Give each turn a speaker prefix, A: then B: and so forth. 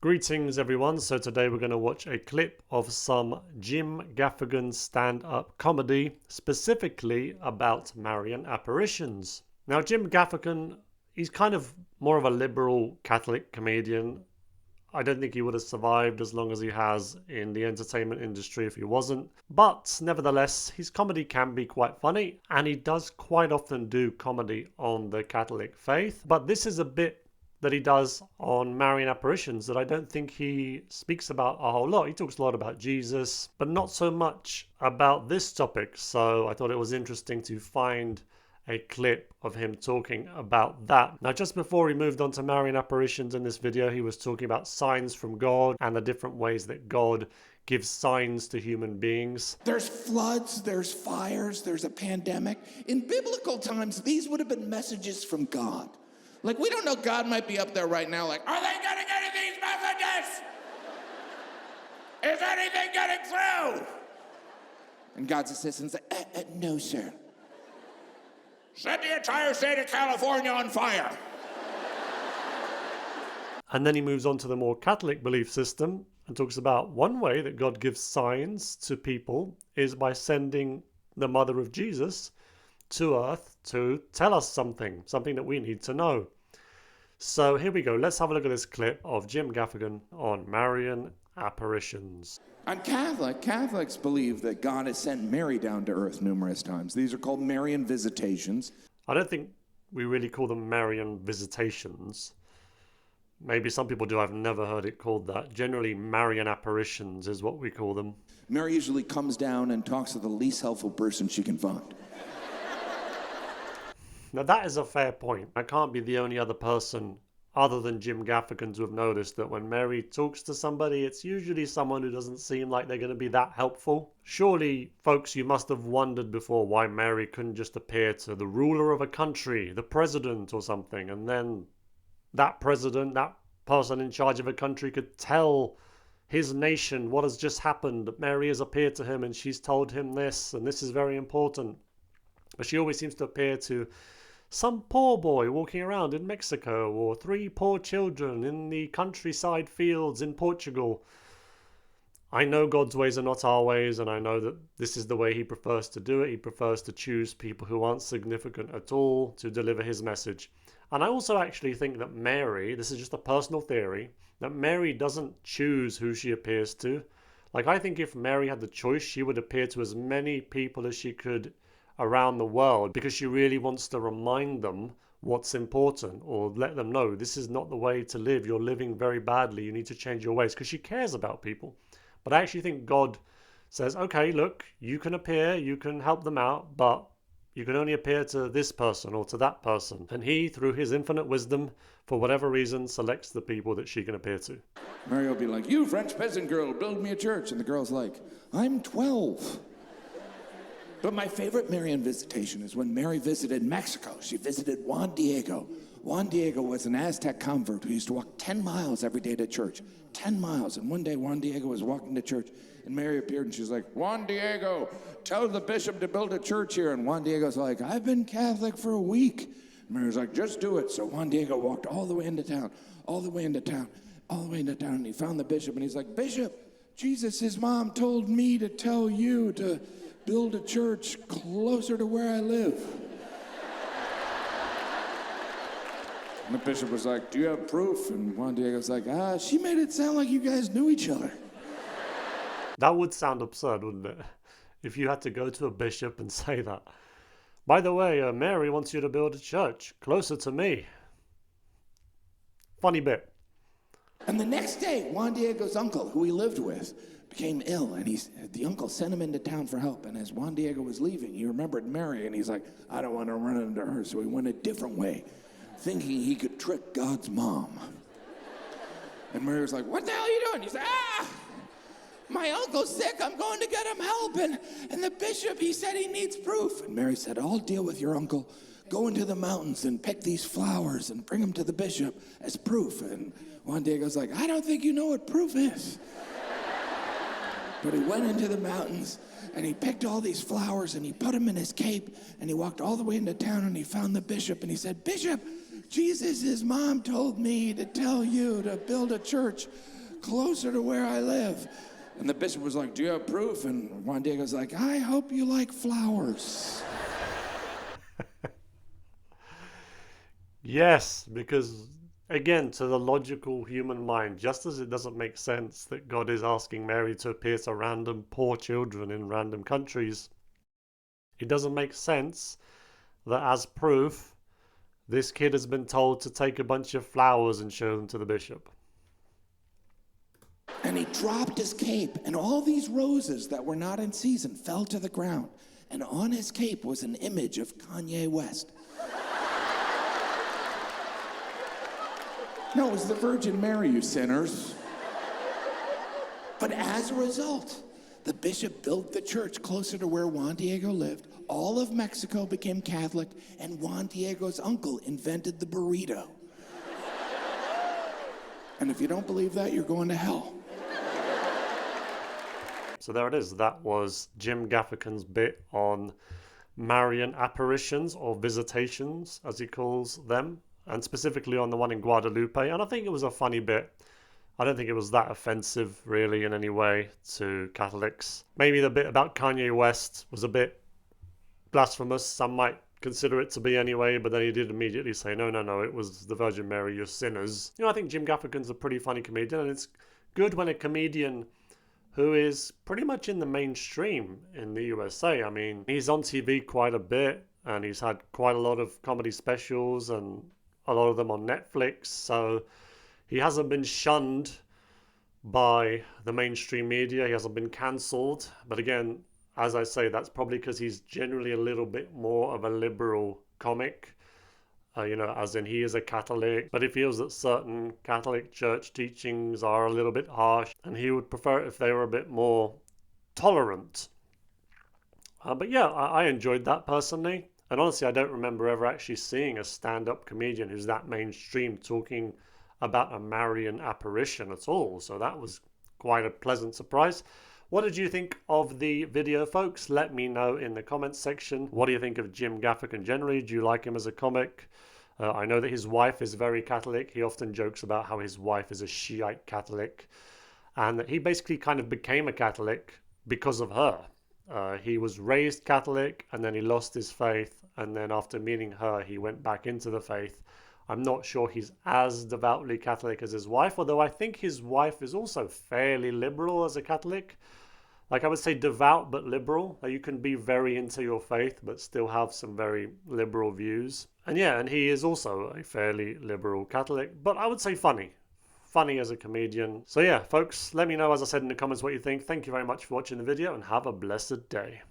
A: Greetings everyone, so today we're going to watch a clip of some Jim Gaffigan stand-up comedy, specifically about Marian apparitions. Now Jim Gaffigan, he's kind of more of a liberal Catholic comedian. I don't think he would have survived as long as he has in the entertainment industry if he wasn't. But nevertheless, his comedy can be quite funny, and he does quite often do comedy on the Catholic faith. But this is a bit that he does on Marian apparitions that I don't think he speaks about a whole lot. He talks a lot about Jesus, but not so much about this topic. So I thought it was interesting to find a clip of him talking about that. Now, just before he moved on to Marian apparitions in this video, he was talking about signs from God and the different ways that God gives signs to human beings.
B: There's floods, there's fires, there's a pandemic. In biblical times, these would have been messages from God. Like, we don't know, God might be up there right now like, are they getting any of these messages? Is anything getting through? And God's assistant's like, no, sir. Set the entire state of California on fire.
A: And then he moves on to the more Catholic belief system and talks about one way that God gives signs to people is by sending the mother of Jesus to earth to tell us something that we need to know. So here we go. Let's have a look at this clip of Jim Gaffigan on Marian apparitions.
B: On Catholics believe that God has sent Mary down to earth numerous times. These are called Marian visitations.
A: I don't think we really call them Marian visitations. Maybe some people do. I've never heard it called that. Generally, Marian apparitions is what we call them.
B: Mary usually comes down and talks to the least helpful person she can find.
A: Now that is a fair point. I can't be the only other person other than Jim Gaffigan to have noticed that when Mary talks to somebody, it's usually someone who doesn't seem like they're going to be that helpful. Surely, folks, you must have wondered before why Mary couldn't just appear to the ruler of a country, the president or something, and then that president, that person in charge of a country could tell his nation what has just happened, that Mary has appeared to him and she's told him this, and this is very important. But she always seems to appear to some poor boy walking around in Mexico, or three poor children in the countryside fields in Portugal. I know God's ways are not our ways, and I know that this is the way he prefers to do it. He prefers to choose people who aren't significant at all to deliver his message. And I also actually think that Mary, this is just a personal theory, that Mary doesn't choose who she appears to. Like, I think if Mary had the choice, she would appear to as many people as she could around the world, because she really wants to remind them what's important, or let them know this is not the way to live. You're living very badly. You need to change your ways, because she cares about people. But I actually think God says, okay, look, you can appear, you can help them out, but you can only appear to this person or to that person. And he, through his infinite wisdom, for whatever reason, selects the people that she can appear to.
B: Mary will be like, you French peasant girl, build me a church. And the girl's like, I'm 12. But my favorite Marian visitation is when Mary visited Mexico. She visited Juan Diego. Juan Diego was an Aztec convert who used to walk 10 miles every day to church. 10 miles. And one day Juan Diego was walking to church, and Mary appeared, and she's like, Juan Diego, tell the bishop to build a church here. And Juan Diego's like, I've been Catholic for a week. And Mary's like, just do it. So Juan Diego walked all the way into town, and he found the bishop, and he's like, Bishop, Jesus' mom told me to tell you to build a church closer to where I live. And the bishop was like, do you have proof? And Juan Diego's like, she made it sound like you guys knew each other.
A: That would sound absurd, wouldn't it? If you had to go to a bishop and say that. By the way, Mary wants you to build a church closer to me. Funny bit.
B: And the next day, Juan Diego's uncle, who he lived with, became ill, and the uncle sent him into town for help. And as Juan Diego was leaving, he remembered Mary, and he's like, I don't want to run into her. So he went a different way, thinking he could trick God's mom. And Mary was like, what the hell are you doing? He's like, my uncle's sick. I'm going to get him help. And the bishop, he said he needs proof. And Mary said, I'll deal with your uncle. Go into the mountains and pick these flowers and bring them to the bishop as proof. And Juan Diego's like, I don't think you know what proof is. But he went into the mountains, and he picked all these flowers, and he put them in his cape, and he walked all the way into town, and he found the bishop, and he said, Bishop, Jesus' mom told me to tell you to build a church closer to where I live. And the bishop was like, do you have proof? And Juan Diego's like, I hope you like flowers.
A: Yes, because again, to the logical human mind, just as it doesn't make sense that God is asking Mary to appear to random poor children in random countries, it doesn't make sense that as proof, this kid has been told to take a bunch of flowers and show them to the bishop.
B: And he dropped his cape, and all these roses that were not in season fell to the ground. And on his cape was an image of Kanye West. No, it was the Virgin Mary, you sinners. But as a result, the bishop built the church closer to where Juan Diego lived. All of Mexico became Catholic, and Juan Diego's uncle invented the burrito. And if you don't believe that, you're going to hell.
A: So there it is. That was Jim Gaffigan's bit on Marian apparitions, or visitations, as he calls them, and specifically on the one in Guadeloupe. And I think it was a funny bit. I don't think it was that offensive, really, in any way to Catholics. Maybe the bit about Kanye West was a bit blasphemous. Some might consider it to be anyway, but then he did immediately say, no, it was the Virgin Mary, you're sinners. I think Jim Gaffigan's a pretty funny comedian, and it's good when a comedian who is pretty much in the mainstream in the USA. I mean, he's on TV quite a bit, and he's had quite a lot of comedy specials, and a lot of them on Netflix, so he hasn't been shunned by the mainstream media. He hasn't been cancelled. But again, as I say, that's probably because he's generally a little bit more of a liberal comic. As in he is a Catholic, but he feels that certain Catholic church teachings are a little bit harsh, and he would prefer it if they were a bit more tolerant. But yeah, I enjoyed that personally. And honestly, I don't remember ever actually seeing a stand-up comedian who's that mainstream talking about a Marian apparition at all. So that was quite a pleasant surprise. What did you think of the video, folks? Let me know in the comments section. What do you think of Jim Gaffigan generally? Do you like him as a comic? I know that his wife is very Catholic. He often jokes about how his wife is a Shiite Catholic, and that he basically kind of became a Catholic because of her. He was raised Catholic, and then he lost his faith, and then after meeting her, he went back into the faith. I'm not sure he's as devoutly Catholic as his wife, although I think his wife is also fairly liberal as a Catholic. Like, I would say devout but liberal. You can be very into your faith but still have some very liberal views. And yeah, and he is also a fairly liberal Catholic, but I would say funny. Funny as a comedian. So yeah, folks, let me know, as I said in the comments, what you think. Thank you very much for watching the video, and have a blessed day.